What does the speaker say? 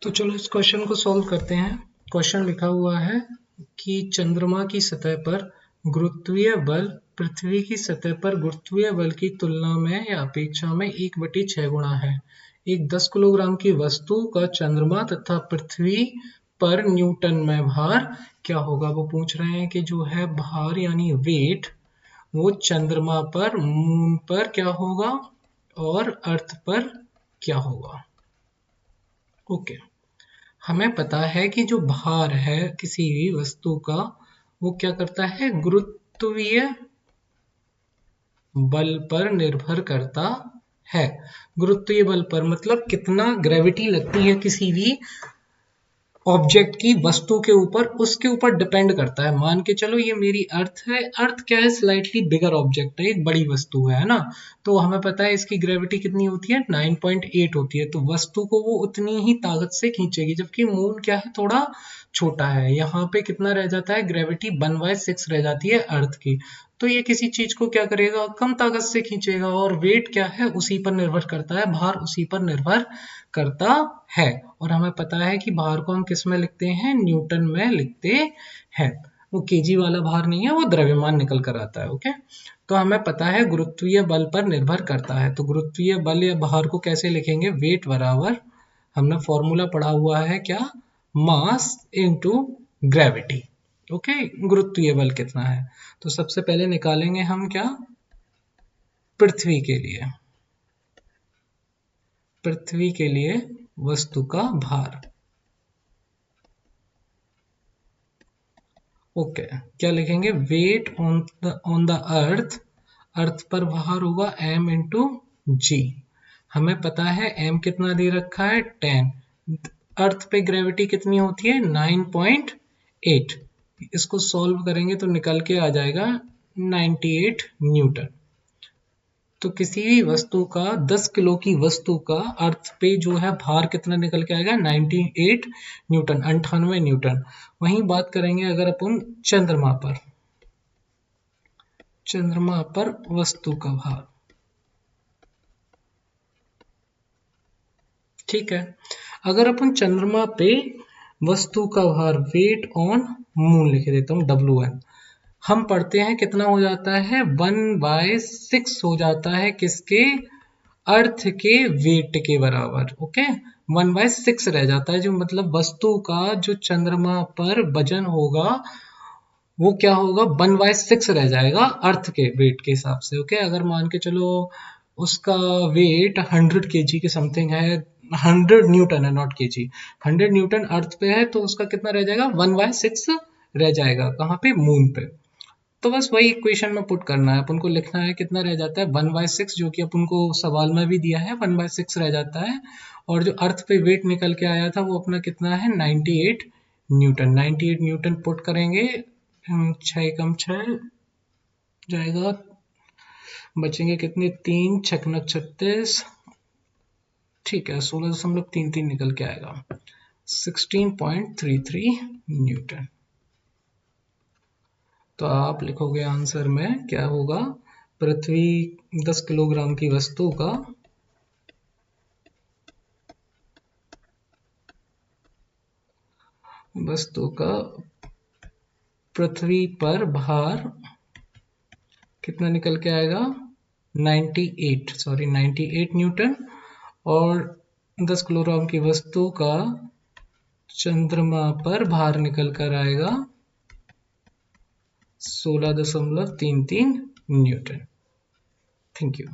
तो चलो इस क्वेश्चन को सॉल्व करते हैं। क्वेश्चन लिखा हुआ है कि चंद्रमा की सतह पर गुरुत्वीय बल पृथ्वी की सतह पर गुरुत्वीय बल की तुलना में या अपेक्षा में 1/6 गुना है। एक 10 किलोग्राम की वस्तु का चंद्रमा तथा पृथ्वी पर न्यूटन में भार क्या होगा। वो पूछ रहे हैं कि जो है भार यानी वेट वो चंद्रमा पर, मून पर क्या होगा और अर्थ पर क्या होगा। ओके, हमें पता है कि जो भार है किसी भी वस्तु का वो क्या करता है, गुरुत्वीय बल पर निर्भर करता है। गुरुत्वीय बल पर मतलब कितना ग्रेविटी लगती है किसी भी ऑब्जेक्ट की, वस्तु के ऊपर, उसके ऊपर डिपेंड करता है। मान के चलो ये मेरी अर्थ है, अर्थ क्या है, स्लाइटली बिगर ऑब्जेक्ट है, एक बड़ी वस्तु है ना। तो हमें पता है इसकी ग्रेविटी कितनी होती है, 9.8 होती है। तो वस्तु को वो उतनी ही ताकत से खींचेगी, जबकि मून क्या है, थोड़ा छोटा है। यहाँ पे कितना रह जाता है, ग्रेविटी 1/6 रह जाती है अर्थ की। तो ये किसी चीज को क्या करेगा, कम ताकत से खींचेगा। और वेट क्या है, उसी पर निर्भर करता है, भार उसी पर निर्भर करता है। और हमें पता है कि भार को हम किस में लिखते हैं, न्यूटन में लिखते हैं। वो केजी वाला भार नहीं है, वो द्रव्यमान निकल कर आता है। ओके, तो हमें पता है गुरुत्वीय बल पर निर्भर करता है। तो गुरुत्वीय बल या भार को कैसे लिखेंगे, वेट बराबर, हमने फॉर्मूला पढ़ा हुआ है क्या, मास इनटू ग्रेविटी। ओके, गुरुत्वीय बल कितना है, तो सबसे पहले निकालेंगे हम क्या, पृथ्वी के लिए, पृथ्वी के लिए वस्तु का भार। ओके, क्या लिखेंगे, वेट ऑन द अर्थ, अर्थ पर भार होगा m इंटू जी। हमें पता है m कितना दे रखा है, 10। अर्थ पे ग्रेविटी कितनी होती है, 9.8। इसको सॉल्व करेंगे तो निकल के आ जाएगा 98 न्यूटन। तो किसी भी वस्तु का, 10 किलो की वस्तु का अर्थ पे जो है भार कितना निकल के आएगा, 98 न्यूटन, 98 न्यूटन। वहीं बात करेंगे अगर अपन चंद्रमा पर, चंद्रमा पर वस्तु का भार, ठीक है। अगर अपन चंद्रमा पे वस्तु का भार, वेट ऑन मून लिख देता हूँ, WN, हम पढ़ते हैं कितना हो जाता है, 1/6 हो जाता है, किसके, अर्थ के वेट के बराबर। ओके, 1/6 रह जाता है, जो मतलब वस्तु का जो चंद्रमा पर वजन होगा वो क्या होगा, 1/6 रह जाएगा अर्थ के वेट के हिसाब से। ओके, अगर मान के चलो उसका वेट 100 केजी के समथिंग है, 100 न्यूटन है, नॉट केजी, 100 न्यूटन अर्थ पे है, तो उसका कितना रह जाएगा, 1/6 रह जाएगा, कहाँ पे, मून पे। तो बस वही इक्वेशन में पुट करना है अपन को, लिखना है कितना रह जाता है, 1/6, जो कि अपन को सवाल में भी दिया है, 1/6 रह जाता है। और जो अर्थ पे वेट निकल के आया था वो अपना कितना है, 98 न्यूटन। 98 न्यूटन पुट करेंगे, 6 कम 6 जाएगा, बचेंगे कितने, 3 छक्का 36, ठीक है, 16.33 निकल के आएगा, 16.33 न्यूटन। तो आप लिखोगे आंसर में क्या होगा, पृथ्वी 10 किलोग्राम की वस्तु का पृथ्वी पर भार कितना निकल के आएगा, 98 न्यूटन। और 10 किलोग्राम की वस्तु का चंद्रमा पर भार निकल कर आएगा 16.33 न्यूटन। Thank you.